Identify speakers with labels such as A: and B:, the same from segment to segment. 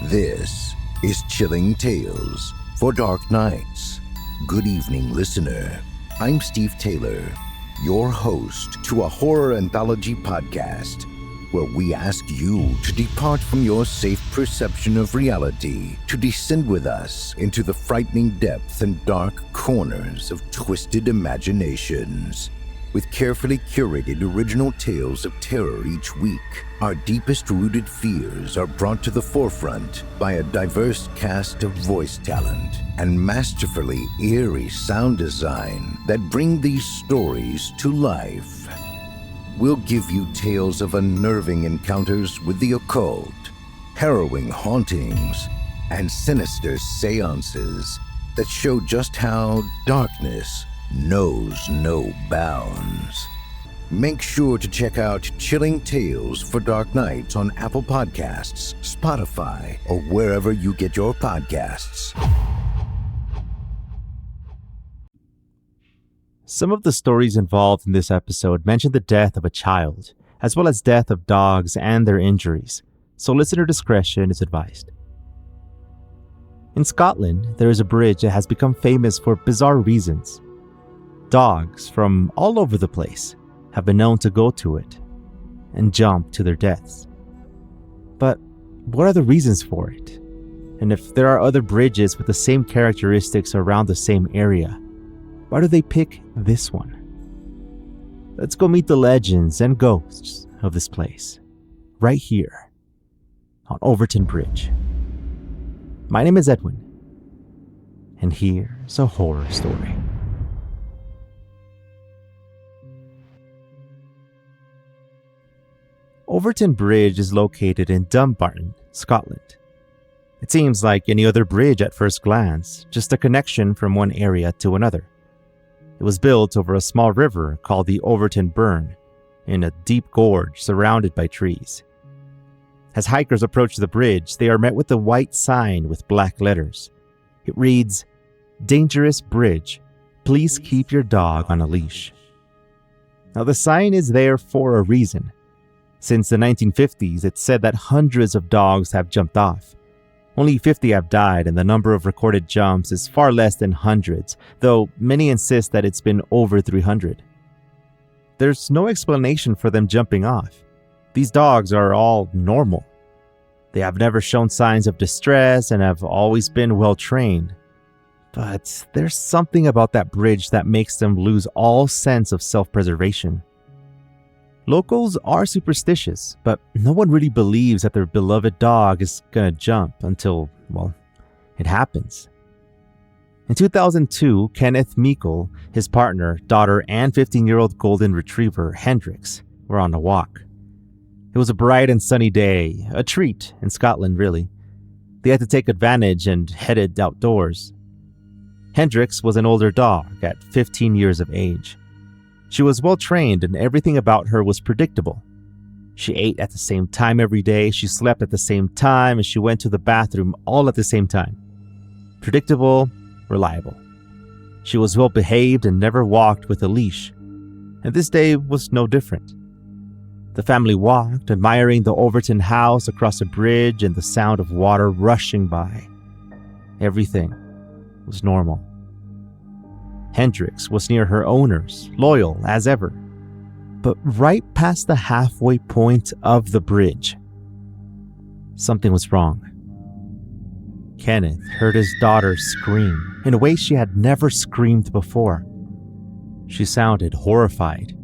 A: This is Chilling Tales for Dark Nights. Good evening, listener. I'm Steve Taylor, your host to a horror anthology podcast where we ask you to depart from your safe perception of reality to descend with us into the frightening depths and dark corners of twisted imaginations. With carefully curated original tales of terror each week, our deepest rooted fears are brought to the forefront by a diverse cast of voice talent and masterfully eerie sound design that bring these stories to life. We'll give you tales of unnerving encounters with the occult, harrowing hauntings, and sinister seances that show just how darkness knows no bounds. Make sure to check out Chilling Tales for Dark Nights on Apple Podcasts, Spotify, or wherever you get your podcasts.
B: Some of the stories involved in this episode mention the death of a child, as well as death of dogs and their injuries, so listener discretion is advised. In Scotland, there is a bridge that has become famous for bizarre reasons. Dogs from all over the place have been known to go to it and jump to their deaths. But what are the reasons for it? And if there are other bridges with the same characteristics around the same area, why do they pick this one? Let's go meet the legends and ghosts of this place, right here on Overton Bridge. My name is Edwin, and here's a horror story. Overton Bridge is located in Dumbarton, Scotland. It seems like any other bridge at first glance, just a connection from one area to another. It was built over a small river called the Overton Burn, in a deep gorge surrounded by trees. As hikers approach the bridge, they are met with a white sign with black letters. It reads, "Dangerous Bridge. Please keep your dog on a leash." Now the sign is there for a reason. Since the 1950s, it's said that hundreds of dogs have jumped off. Only 50 have died, and the number of recorded jumps is far less than hundreds, though many insist that it's been over 300. There's no explanation for them jumping off. These dogs are all normal. They have never shown signs of distress and have always been well trained. But there's something about that bridge that makes them lose all sense of self-preservation. Locals are superstitious, but no one really believes that their beloved dog is gonna jump until, well, it happens. In 2002, Kenneth Meikle, his partner, daughter, and 15-year-old golden retriever, Hendrix, were on a walk. It was a bright and sunny day, a treat in Scotland, really. They had to take advantage and headed outdoors. Hendrix was an older dog at 15 years of age. She was well trained and everything about her was predictable. She ate at the same time every day, she slept at the same time, and she went to the bathroom all at the same time. Predictable, reliable. She was well behaved and never walked with a leash. And this day was no different. The family walked, admiring the Overton house across a bridge and the sound of water rushing by. Everything was normal. Hendrix was near her owners, loyal as ever. But right past the halfway point of the bridge, something was wrong. Kenneth heard his daughter scream in a way she had never screamed before. She sounded horrified.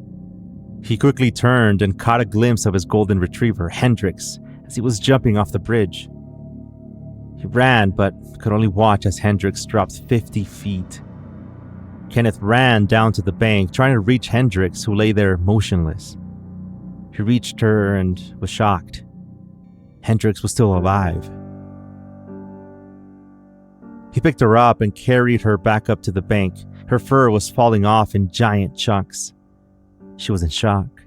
B: He quickly turned and caught a glimpse of his golden retriever, Hendrix, as he was jumping off the bridge. He ran, but could only watch as Hendrix dropped 50 feet. Kenneth ran down to the bank, trying to reach Hendrix, who lay there motionless. He reached her and was shocked. Hendrix was still alive. He picked her up and carried her back up to the bank. Her fur was falling off in giant chunks. She was in shock.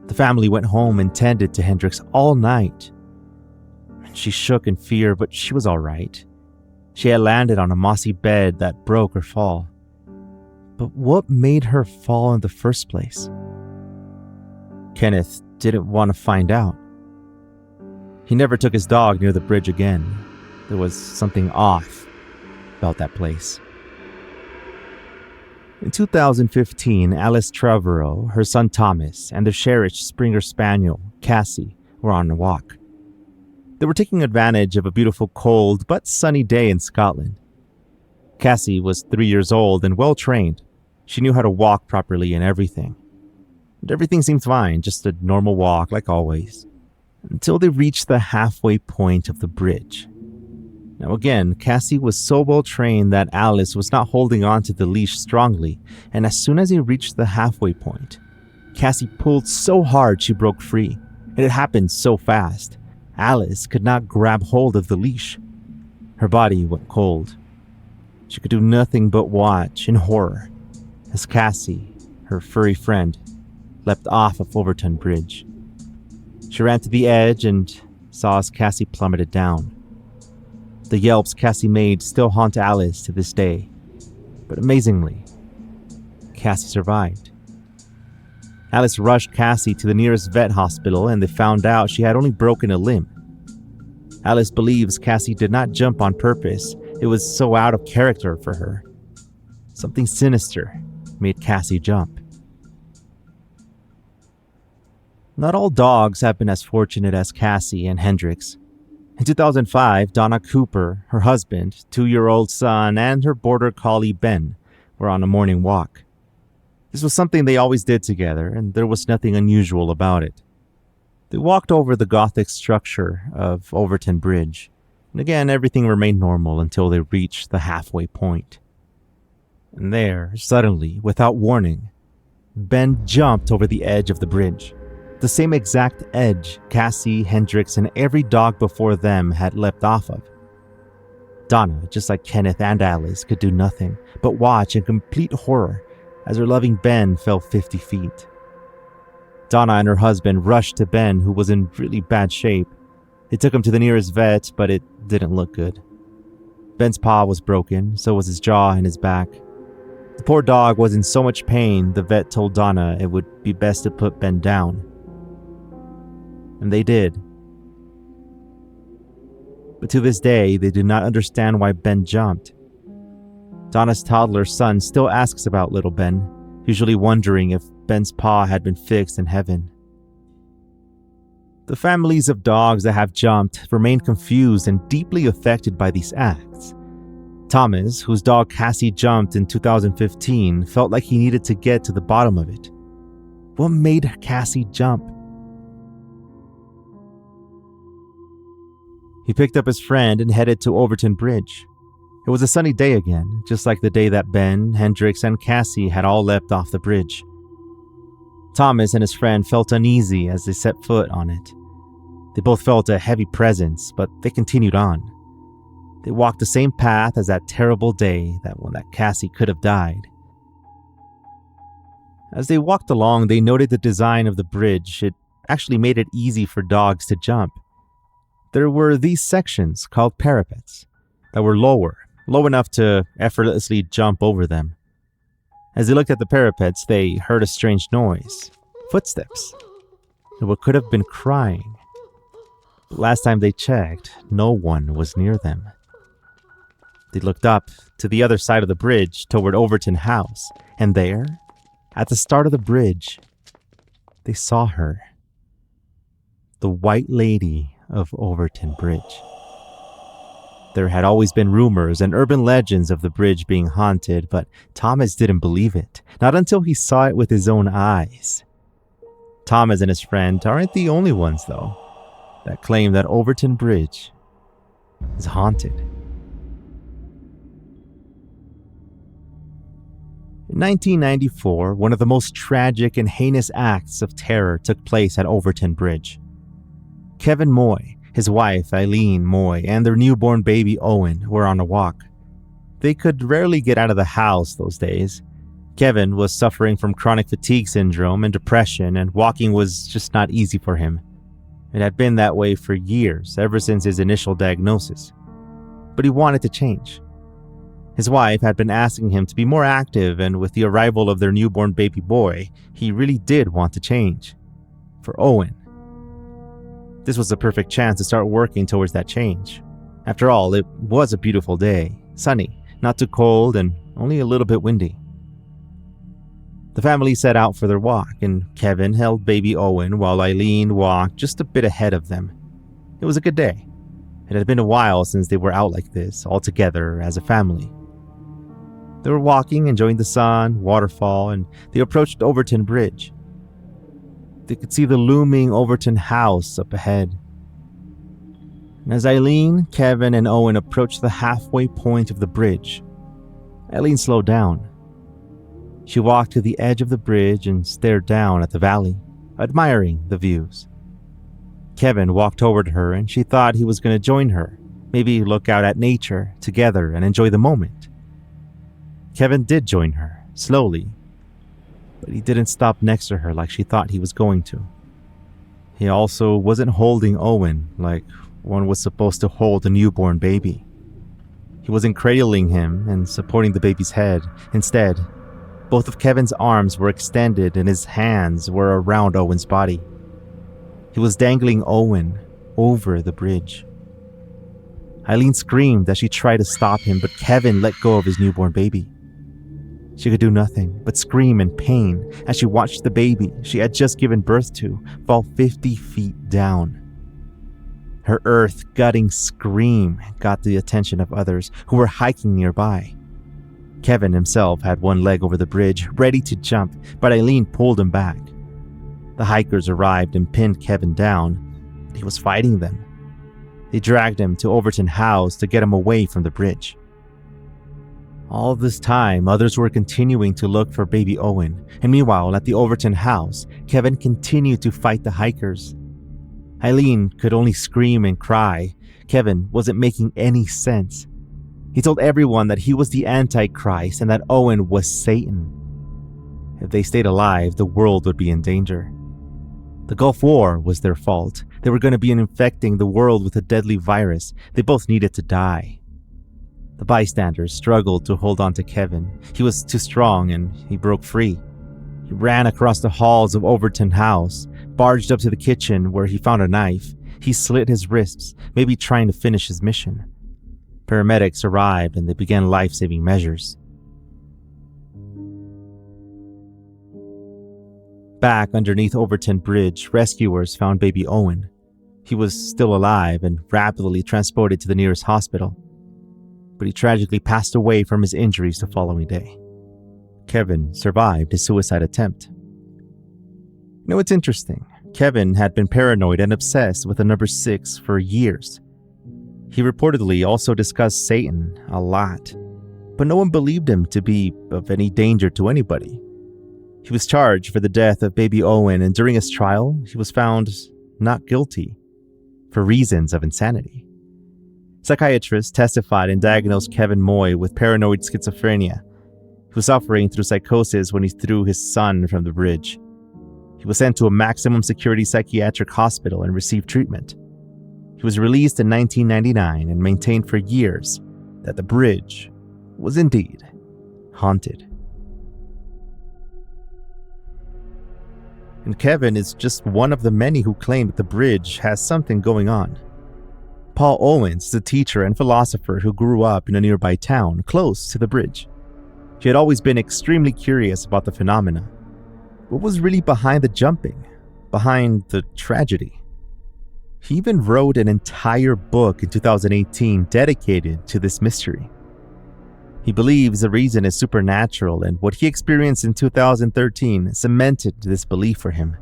B: The family went home and tended to Hendrix all night. She shook in fear, but she was all right. She had landed on a mossy bed that broke her fall. But what made her fall in the first place? Kenneth didn't want to find out. He never took his dog near the bridge again. There was something off about that place. In 2015, Alice Trevorrow, her son Thomas, and their cherished Springer Spaniel, Cassie, were on a walk. They were taking advantage of a beautiful cold but sunny day in Scotland. Cassie was 3 years old and well-trained. She knew how to walk properly and everything. And everything seemed fine, just a normal walk like always, until they reached the halfway point of the bridge. Now again, Cassie was so well trained that Alice was not holding on to the leash strongly, and as soon as they reached the halfway point, Cassie pulled so hard she broke free. It had happened so fast. Alice could not grab hold of the leash. Her body went cold. She could do nothing but watch in horror as Cassie, her furry friend, leapt off of Overton Bridge. She ran to the edge and saw as Cassie plummeted down. The yelps Cassie made still haunt Alice to this day, but amazingly, Cassie survived. Alice rushed Cassie to the nearest vet hospital and they found out she had only broken a limb. Alice believes Cassie did not jump on purpose. It was so out of character for her. Something sinister made Cassie jump. Not all dogs have been as fortunate as Cassie and Hendrix. In 2005, Donna Cooper, her husband, 2-year-old son, and her border collie Ben were on a morning walk. This was something they always did together, and there was nothing unusual about it. They walked over the Gothic structure of Overton Bridge, and again everything remained normal until they reached the halfway point. And there, suddenly, without warning, Ben jumped over the edge of the bridge. The same exact edge Cassie, Hendrix, and every dog before them had leapt off of. Donna, just like Kenneth and Alice, could do nothing but watch in complete horror as her loving Ben fell 50 feet. Donna and her husband rushed to Ben, who was in really bad shape. They took him to the nearest vet, but it didn't look good. Ben's paw was broken, so was his jaw and his back. The poor dog was in so much pain, the vet told Donna it would be best to put Ben down. And they did. But to this day, they do not understand why Ben jumped. Donna's toddler son still asks about little Ben, usually wondering if Ben's paw had been fixed in heaven. The families of dogs that have jumped remain confused and deeply affected by these acts. Thomas, whose dog Cassie jumped in 2015, felt like he needed to get to the bottom of it. What made Cassie jump? He picked up his friend and headed to Overton Bridge. It was a sunny day again, just like the day that Ben, Hendrix, and Cassie had all leapt off the bridge. Thomas and his friend felt uneasy as they set foot on it. They both felt a heavy presence, but they continued on. They walked the same path as that terrible day, that one that Cassie could have died. As they walked along, they noted the design of the bridge. It actually made it easy for dogs to jump. There were these sections called parapets that were low enough to effortlessly jump over them. As they looked at the parapets, they heard a strange noise, footsteps, and what could have been crying. But last time they checked, no one was near them. They looked up to the other side of the bridge toward Overton House, and there, at the start of the bridge, they saw her. The White Lady of Overton Bridge. There had always been rumors and urban legends of the bridge being haunted, but Thomas didn't believe it, not until he saw it with his own eyes. Thomas and his friend aren't the only ones, though, that claim that Overton Bridge is haunted. In 1994, one of the most tragic and heinous acts of terror took place at Overton Bridge. Kevin Moy, his wife Eileen Moy, and their newborn baby Owen were on a walk. They could rarely get out of the house those days. Kevin was suffering from chronic fatigue syndrome and depression, and walking was just not easy for him. It had been that way for years, ever since his initial diagnosis. But he wanted to change. His wife had been asking him to be more active, and with the arrival of their newborn baby boy, he really did want to change. For Owen. This was the perfect chance to start working towards that change. After all, it was a beautiful day, sunny, not too cold, and only a little bit windy. The family set out for their walk, and Kevin held baby Owen while Eileen walked just a bit ahead of them. It was a good day. It had been a while since they were out like this, all together as a family. They were walking, enjoying the sun, waterfall, and they approached Overton Bridge. They could see the looming Overton house up ahead. And as Eileen, Kevin, and Owen approached the halfway point of the bridge, Eileen slowed down. She walked to the edge of the bridge and stared down at the valley, admiring the views. Kevin walked over to her and she thought he was going to join her, maybe look out at nature together and enjoy the moment. Kevin did join her, slowly, but he didn't stop next to her like she thought he was going to. He also wasn't holding Owen like one was supposed to hold a newborn baby. He wasn't cradling him and supporting the baby's head. Instead, both of Kevin's arms were extended and his hands were around Owen's body. He was dangling Owen over the bridge. Eileen screamed as she tried to stop him, but Kevin let go of his newborn baby. She could do nothing but scream in pain as she watched the baby she had just given birth to fall 50 feet down. Her earth-gutting scream got the attention of others who were hiking nearby. Kevin himself had one leg over the bridge, ready to jump, but Eileen pulled him back. The hikers arrived and pinned Kevin down, but he was fighting them. They dragged him to Overton House to get him away from the bridge. All this time, others were continuing to look for baby Owen, and meanwhile, at the Overton House, Kevin continued to fight the hikers. Eileen could only scream and cry. Kevin wasn't making any sense. He told everyone that he was the Antichrist and that Owen was Satan. If they stayed alive, the world would be in danger. The Gulf War was their fault. They were going to be infecting the world with a deadly virus. They both needed to die. The bystanders struggled to hold on to Kevin. He was too strong and he broke free. He ran across the halls of Overton House, barged up to the kitchen where he found a knife. He slit his wrists, maybe trying to finish his mission. Paramedics arrived and they began life-saving measures. Back underneath Overton Bridge, rescuers found baby Owen. He was still alive and rapidly transported to the nearest hospital, but he tragically passed away from his injuries the following day. Kevin survived his suicide attempt. You know, it's interesting. Kevin had been paranoid and obsessed with the number 6 for years. He reportedly also discussed Satan a lot, but no one believed him to be of any danger to anybody. He was charged for the death of baby Owen, and during his trial, he was found not guilty for reasons of insanity. Psychiatrists testified and diagnosed Kevin Moy with paranoid schizophrenia. He was suffering through psychosis when he threw his son from the bridge. He was sent to a maximum security psychiatric hospital and received treatment. He was released in 1999 and maintained for years that the bridge was indeed haunted. And Kevin is just one of the many who claim that the bridge has something going on. Paul Owens is a teacher and philosopher who grew up in a nearby town close to the bridge. He had always been extremely curious about the phenomena. What was really behind the jumping, behind the tragedy? He even wrote an entire book in 2018 dedicated to this mystery. He believes the reason is supernatural, and what he experienced in 2013 cemented this belief for him.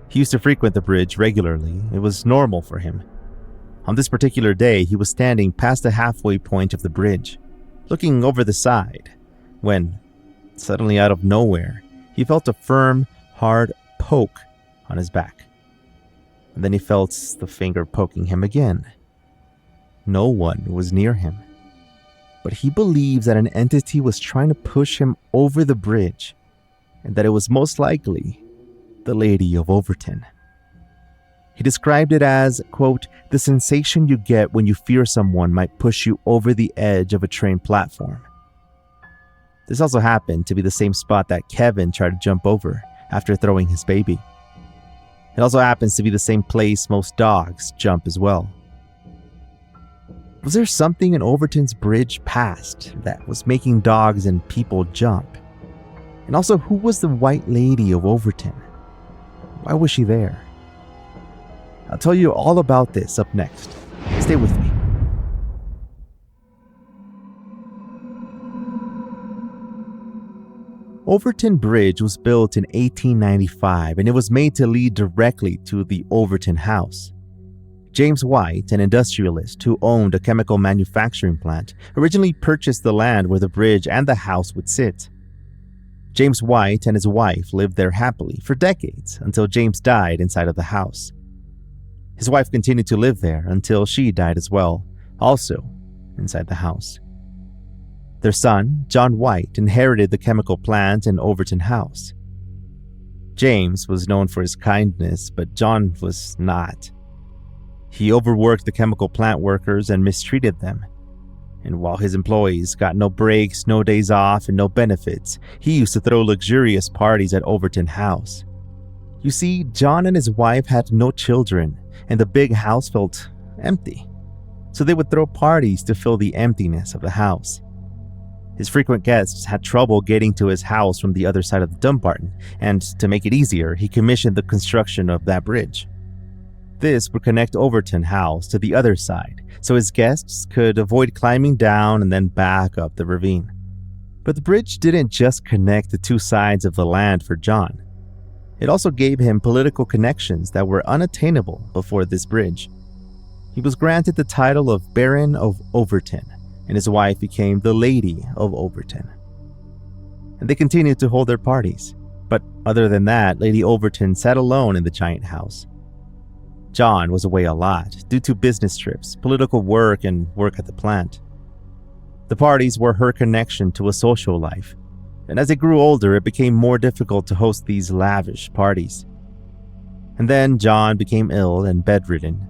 B: He used to frequent the bridge regularly. It was normal for him. On this particular day, he was standing past the halfway point of the bridge, looking over the side, when, suddenly out of nowhere, he felt a firm, hard poke on his back. And then he felt the finger poking him again. No one was near him, but he believes that an entity was trying to push him over the bridge, and that it was most likely the Lady of Overton. He described it as, quote, the sensation you get when you fear someone might push you over the edge of a train platform. This also happened to be the same spot that Kevin tried to jump over after throwing his baby. It also happens to be the same place most dogs jump as well. Was there something in Overton's bridge past that was making dogs and people jump? And also, who was the White Lady of Overton? Why was she there? I'll tell you all about this up next. Stay with me. Overton Bridge was built in 1895 and it was made to lead directly to the Overton House. James White, an industrialist who owned a chemical manufacturing plant, originally purchased the land where the bridge and the house would sit. James White and his wife lived there happily for decades until James died inside of the house. His wife continued to live there until she died as well, also inside the house. Their son, John White, inherited the chemical plant and Overton House. James was known for his kindness, but John was not. He overworked the chemical plant workers and mistreated them. And while his employees got no breaks, no days off, and no benefits, he used to throw luxurious parties at Overton House. You see, John and his wife had no children, and the big house felt empty. So they would throw parties to fill the emptiness of the house. His frequent guests had trouble getting to his house from the other side of the Dumbarton, and to make it easier, he commissioned the construction of that bridge. This would connect Overton House to the other side, so his guests could avoid climbing down and then back up the ravine. But the bridge didn't just connect the two sides of the land for John. It also gave him political connections that were unattainable before this bridge. He was granted the title of Baron of Overton, and his wife became the Lady of Overton. And they continued to hold their parties, but other than that, Lady Overton sat alone in the giant house. John was away a lot due to business trips, political work, and work at the plant. The parties were her connection to a social life, and as they grew older, it became more difficult to host these lavish parties. And then John became ill and bedridden.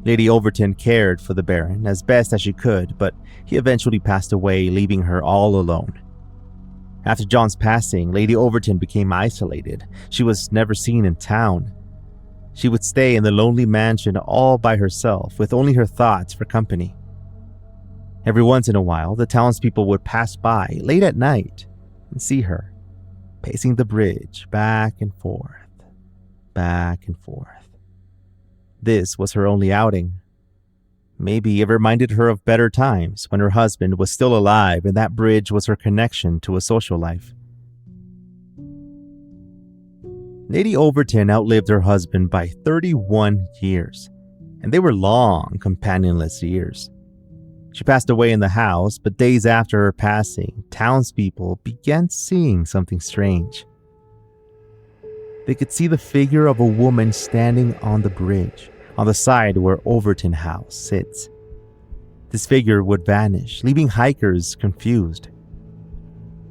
B: Lady Overton cared for the Baron as best as she could, but he eventually passed away, leaving her all alone. After John's passing, Lady Overton became isolated. She was never seen in town. She would stay in the lonely mansion all by herself, with only her thoughts for company. Every once in a while, the townspeople would pass by late at night and see her, pacing the bridge back and forth, back and forth. This was her only outing. Maybe it reminded her of better times when her husband was still alive and that bridge was her connection to a social life. Lady Overton outlived her husband by 31 years, and they were long, companionless years. She passed away in the house, but days after her passing, townspeople began seeing something strange. They could see the figure of a woman standing on the bridge, on the side where Overton House sits. This figure would vanish, leaving hikers confused.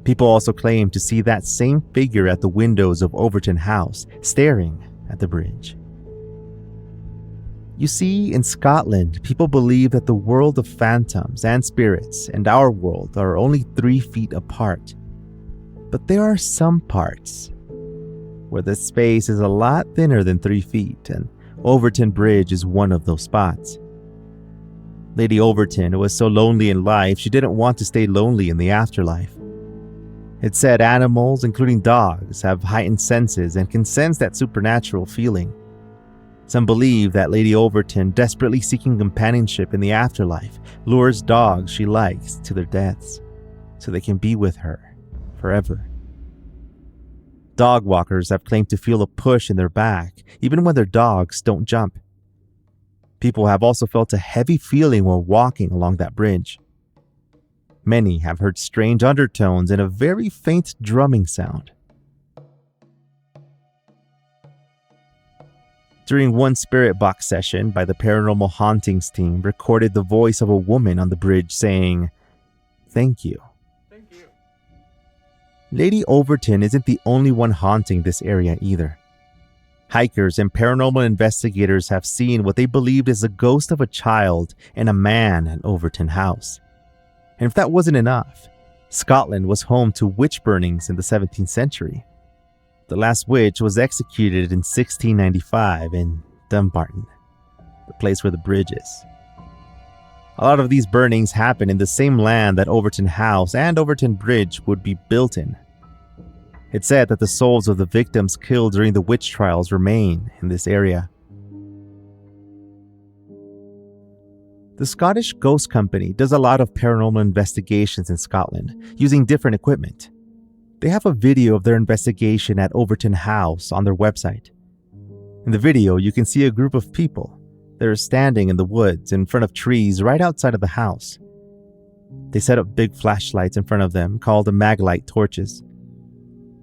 B: People also claimed to see that same figure at the windows of Overton House, staring at the bridge. You see, in Scotland, people believe that the world of phantoms and spirits and our world are only 3 feet apart. But there are some parts where the space is a lot thinner than 3 feet, and Overton Bridge is one of those spots. Lady Overton was so lonely in life, she didn't want to stay lonely in the afterlife. It said animals, including dogs, have heightened senses and can sense that supernatural feeling. Some believe that Lady Overton, desperately seeking companionship in the afterlife, lures dogs she likes to their deaths, so they can be with her forever. Dog walkers have claimed to feel a push in their back, even when their dogs don't jump. People have also felt a heavy feeling while walking along that bridge. Many have heard strange undertones and a very faint drumming sound. During one spirit box session by the paranormal hauntings team recorded the voice of a woman on the bridge saying, "Thank you." Lady Overton isn't the only one haunting this area either. Hikers and paranormal investigators have seen what they believed is the ghost of a child and a man at Overton House. And if that wasn't enough, Scotland was home to witch burnings in the 17th century. The last witch was executed in 1695 in Dumbarton, the place where the bridge is. A lot of these burnings happened in the same land that Overton House and Overton Bridge would be built in. It's said that the souls of the victims killed during the witch trials remain in this area. The Scottish Ghost Company does a lot of paranormal investigations in Scotland using different equipment. They have a video of their investigation at Overton House on their website. In the video, you can see a group of people that are standing in the woods in front of trees right outside of the house. They set up big flashlights in front of them called the maglite torches.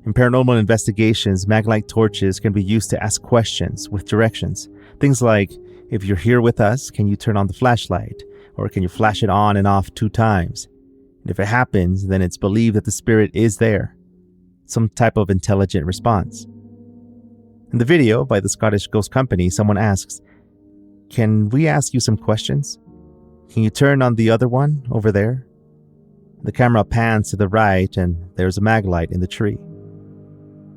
B: In paranormal investigations, maglite torches can be used to ask questions with directions. Things like, if you're here with us, can you turn on the flashlight? Or can you flash it on and off 2 times? And if it happens, then it's believed that the spirit is there. Some type of intelligent response. In the video by the Scottish Ghost Company, someone asks, "Can we ask you some questions? Can you turn on the other one over there?" The camera pans to the right and there's a maglite in the tree.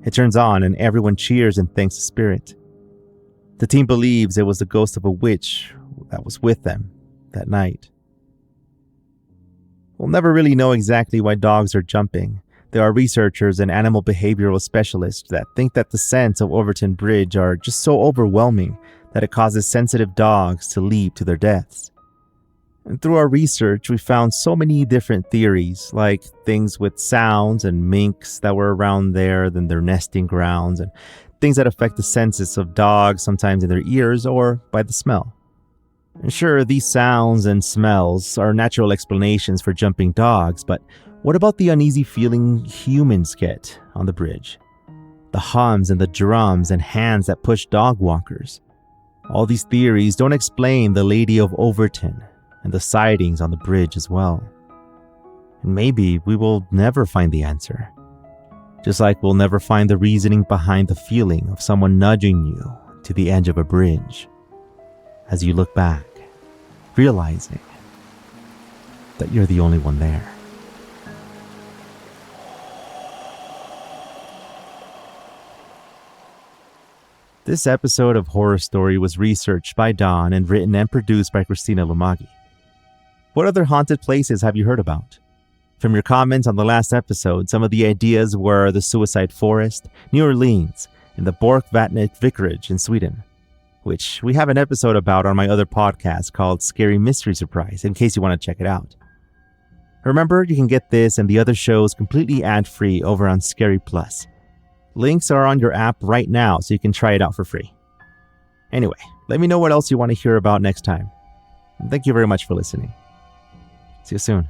B: It turns on and everyone cheers and thanks the spirit. The team believes it was the ghost of a witch that was with them that night. We'll never really know exactly why dogs are jumping. There are researchers and animal behavioral specialists that think that the scents of Overton Bridge are just so overwhelming that it causes sensitive dogs to leap to their deaths. And through our research, we found so many different theories, like things with sounds and minks that were around there than their nesting grounds, and things that affect the senses of dogs, sometimes in their ears or by the smell. And sure, these sounds and smells are natural explanations for jumping dogs, but what about the uneasy feeling humans get on the bridge? The hums and the drums and hands that push dog walkers. All these theories don't explain the Lady of Overton and the sightings on the bridge as well. And maybe we will never find the answer. Just like we'll never find the reasoning behind the feeling of someone nudging you to the edge of a bridge as you look back, realizing that you're the only one there. This episode of Horror Story was researched by Dawn and written and produced by Christina Lumagi. What other haunted places have you heard about? From your comments on the last episode, some of the ideas were the Suicide Forest, New Orleans, and the Borkvatnet Vicarage in Sweden, which we have an episode about on my other podcast called Scary Mystery Surprise, in case you want to check it out. Remember, you can get this and the other shows completely ad-free over on Scary Plus. Links are on your app right now, so you can try it out for free. Anyway, let me know what else you want to hear about next time. And thank you very much for listening. See you soon.